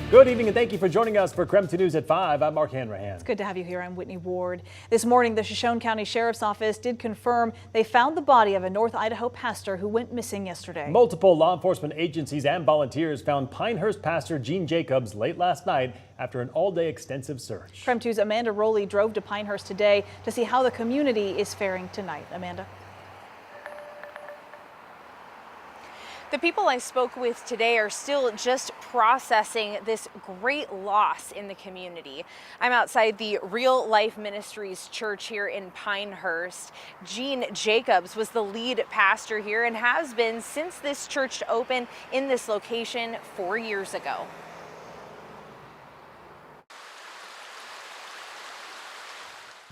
Good evening and thank you for joining us for KREM 2 News at 5. I'm Mark Hanrahan. It's good to have you here. I'm Whitney Ward. This morning, the Shoshone County Sheriff's Office did confirm they found the body of a North Idaho pastor who went missing yesterday. Multiple law enforcement agencies and volunteers found Pinehurst pastor Gene Jacobs late last night after an all-day extensive search. KREM 2's Amanda Rowley drove to Pinehurst today to see how the community is faring tonight. Amanda. The people I spoke with today are still just processing this great loss in the community. I'm outside the Real Life Ministries church here in Pinehurst. Gene Jacobs was the lead pastor here and has been since this church opened in this location 4 years ago.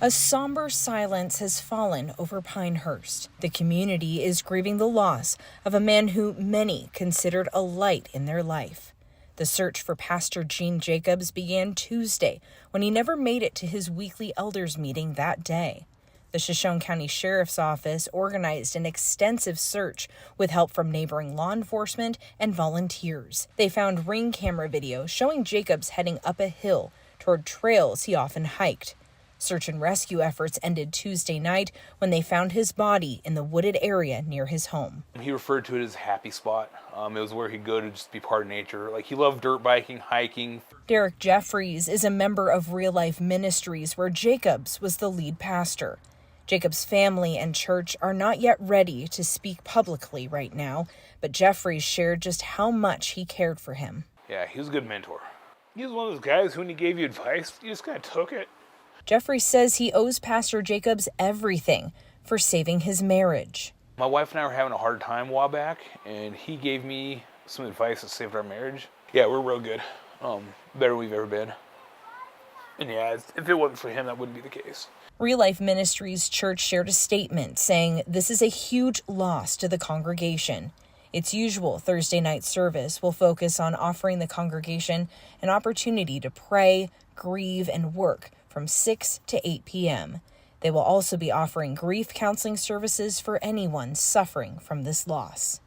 A somber silence has fallen over Pinehurst. The community is grieving the loss of a man who many considered a light in their life. The search for Pastor Gene Jacobs began Tuesday when he never made it to his weekly elders meeting that day. The Shoshone County Sheriff's Office organized an extensive search with help from neighboring law enforcement and volunteers. They found ring camera video showing Jacobs heading up a hill toward trails he often hiked. Search and rescue efforts ended Tuesday night when they found his body in the wooded area near his home. He referred to it as a happy spot. It was where he'd go to just be part of nature. Like, he loved dirt biking, hiking. Derek Jeffries is a member of Real Life Ministries, where Jacobs was the lead pastor. Jacobs' family and church are not yet ready to speak publicly right now, but Jeffries shared just how much he cared for him. Yeah, he was a good mentor. He was one of those guys who, when he gave you advice, you just kind of took it. Jeffrey says he owes Pastor Jacobs everything for saving his marriage. My wife and I were having a hard time a while back, and he gave me some advice that saved our marriage. Yeah, we're real good. Better than we've ever been. And yeah, if it wasn't for him, that wouldn't be the case. Real Life Ministries Church shared a statement saying this is a huge loss to the congregation. Its usual Thursday night service will focus on offering the congregation an opportunity to pray, grieve, and work from 6 to 8 p.m. They will also be offering grief counseling services for anyone suffering from this loss.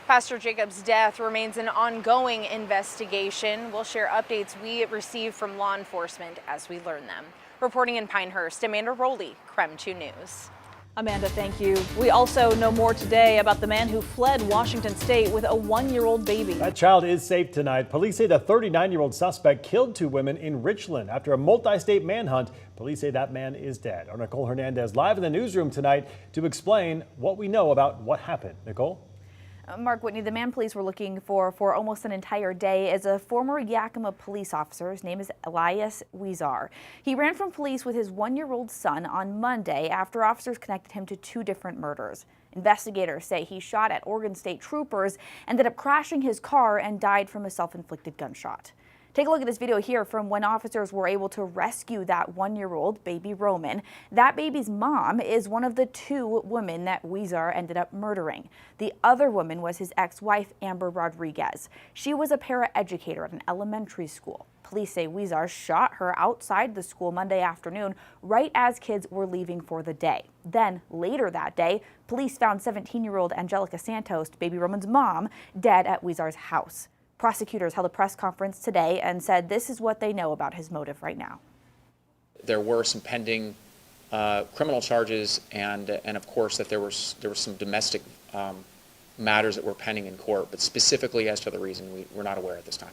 Pastor Jacobs' death remains an ongoing investigation. We'll share updates we receive from law enforcement as we learn them. Reporting in Pinehurst, Amanda Rowley, KREM 2 News. Amanda, thank you. We also know more today about the man who fled Washington State with a 1-year-old baby. That child is safe tonight. Police say the 39-year-old suspect killed 2 women in Richland after a multi-state manhunt. Police say that man is dead. Our Nicole Hernandez live in the newsroom tonight to explain what we know about what happened. Nicole? Mark, Whitney, the man police were looking for almost an entire day is a former Yakima police officer. His name is Elias Weezar. He ran from police with his 1-year-old son on Monday after officers connected him to 2 different murders. Investigators say he shot at Oregon State troopers, ended up crashing his car, and died from a self-inflicted gunshot. Take a look at this video here from when officers were able to rescue that 1-year-old baby Roman. That baby's mom is one of the 2 women that Weezar ended up murdering. The other woman was his ex-wife, Amber Rodriguez. She was a paraeducator at an elementary school. Police say Weezar shot her outside the school Monday afternoon, right as kids were leaving for the day. Then, later that day, police found 17-year-old Angelica Santos, baby Roman's mom, dead at Weezar's house. Prosecutors held a press conference today and said this is what they know about his motive right now. There were some pending criminal charges, and of course that there were some domestic matters that were pending in court, but specifically as to the reason, we're not aware at this time.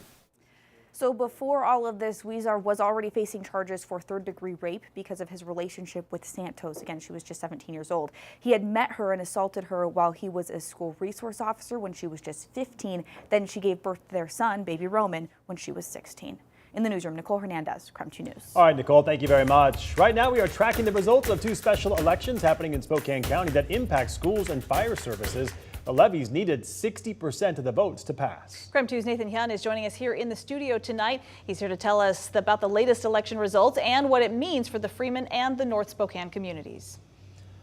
So before all of this, Weezar was already facing charges for third-degree rape because of his relationship with Santos. Again, she was just 17 years old. He had met her and assaulted her while he was a school resource officer when she was just 15. Then she gave birth to their son, baby Roman, when she was 16. In the newsroom, Nicole Hernandez, KREM 2 News. All right, Nicole, thank you very much. Right now, we are tracking the results of 2 special elections happening in Spokane County that impact schools and fire services. The levies needed 60% of the votes to pass. KREM 2's Nathan Hyun is joining us here in the studio tonight. He's here to tell us about the latest election results and what it means for the Freeman and the North Spokane communities.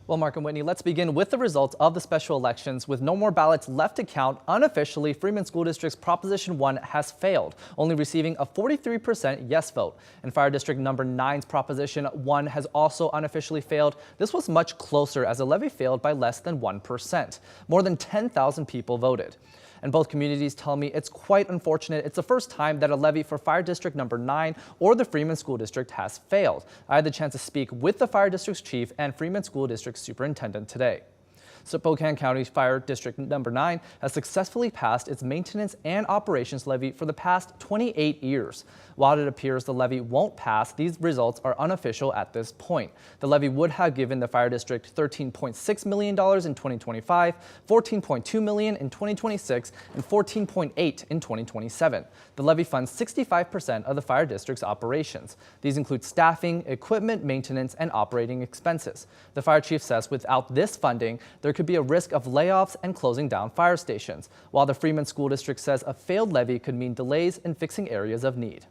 Well, Mark and Whitney, let's begin with the results of the special elections. With no more ballots left to count, unofficially, Freeman School District's Proposition 1 has failed, only receiving a 43% yes vote. And Fire District number 9's Proposition 1 has also unofficially failed. This was much closer as the levy failed by less than 1%. More than 10,000 people voted. And both communities tell me it's quite unfortunate. It's the first time that a levy for Fire District number 9 or the Freeman School District has failed. I had the chance to speak with the Fire District's chief and Freeman School District superintendent today. Spokane County Fire District number 9 has successfully passed its maintenance and operations levy for the past 28 years. While it appears the levy won't pass, these results are unofficial at this point. The levy would have given the fire district $13.6 million in 2025, $14.2 million in 2026, and $14.8 in 2027. The levy funds 65% of the fire district's operations. These include staffing, equipment, maintenance, and operating expenses. The fire chief says without this funding, there could be a risk of layoffs and closing down fire stations, while the Freeman School District says a failed levy could mean delays in fixing areas of need.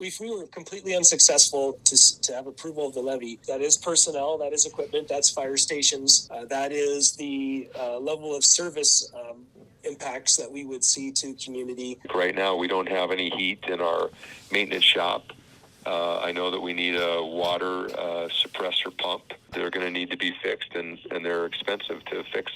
If we were completely unsuccessful to have approval of the levy, that is personnel, that is equipment, that's fire stations, that is the level of service impacts that we would see to community. Right now, we don't have any heat in our maintenance shop. I know that we need a water suppressor pump. They're going to need to be fixed, and they're expensive to fix.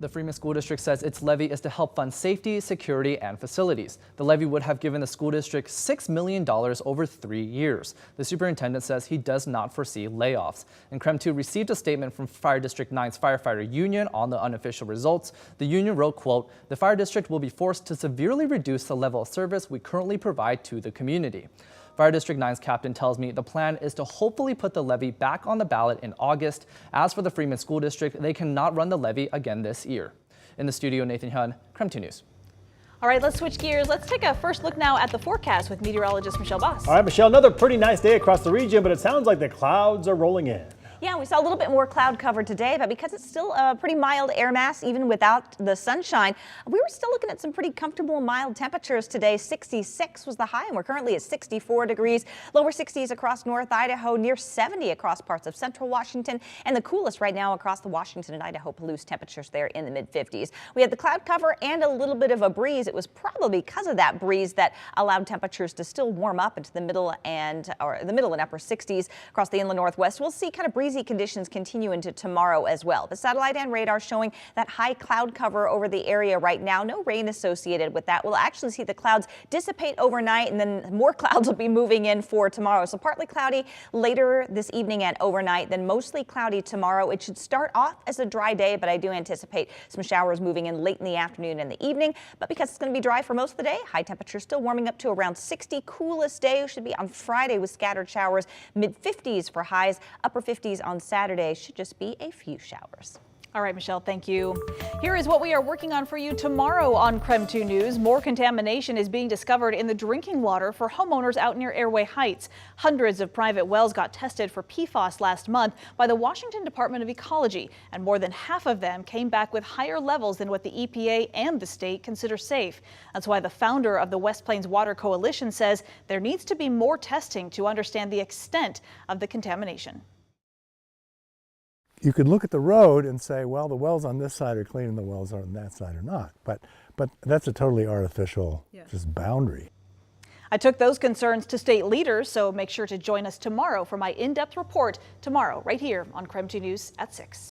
The Freeman School District says its levy is to help fund safety, security, and facilities. The levy would have given the school district $6 million over 3 years. The superintendent says he does not foresee layoffs. And KREM 2 received a statement from Fire District 9's firefighter union on the unofficial results. The union wrote, quote, "The fire district will be forced to severely reduce the level of service we currently provide to the community." Fire District 9's captain tells me the plan is to hopefully put the levy back on the ballot in August. As for the Freeman School District, they cannot run the levy again this year. In the studio, Nathan Hyun, KREM 2 News. All right, let's switch gears. Let's take a first look now at the forecast with meteorologist Michelle Boss. All right, Michelle, another pretty nice day across the region, but it sounds like the clouds are rolling in. Yeah, we saw a little bit more cloud cover today, but because it's still a pretty mild air mass, even without the sunshine, we were still looking at some pretty comfortable mild temperatures today. 66 was the high, and we're currently at 64 degrees. Lower 60s across North Idaho, near 70 across parts of central Washington, and the coolest right now across the Washington and Idaho Palouse, temperatures there in the mid-50s. We had the cloud cover and a little bit of a breeze. It was probably because of that breeze that allowed temperatures to still warm up into the middle and upper 60s across the inland northwest. We'll see kind of breezy conditions continue into tomorrow as well. The satellite and radar showing that high cloud cover over the area right now. No rain associated with that. We'll actually see the clouds dissipate overnight, and then more clouds will be moving in for tomorrow. So partly cloudy later this evening and overnight, then mostly cloudy tomorrow. It should start off as a dry day, but I do anticipate some showers moving in late in the afternoon and the evening. But because it's going to be dry for most of the day, high temperatures still warming up to around 60. Coolest day should be on Friday with scattered showers, mid-50s for highs, upper 50s on Saturday. Should just be a few showers. All right, Michelle, thank you. Here is what we are working on for you tomorrow on KREM 2 News. More contamination is being discovered in the drinking water for homeowners out near Airway Heights. Hundreds of private wells got tested for PFAS last month by the Washington Department of Ecology, and more than half of them came back with higher levels than what the EPA and the state consider safe. That's why the founder of the West Plains Water Coalition says there needs to be more testing to understand the extent of the contamination. You could look at the road and say, well, the wells on this side are clean and the wells on that side are not. But that's a totally artificial just boundary. I took those concerns to state leaders, so make sure to join us tomorrow for my in-depth report tomorrow right here on KREM 2 News at 6.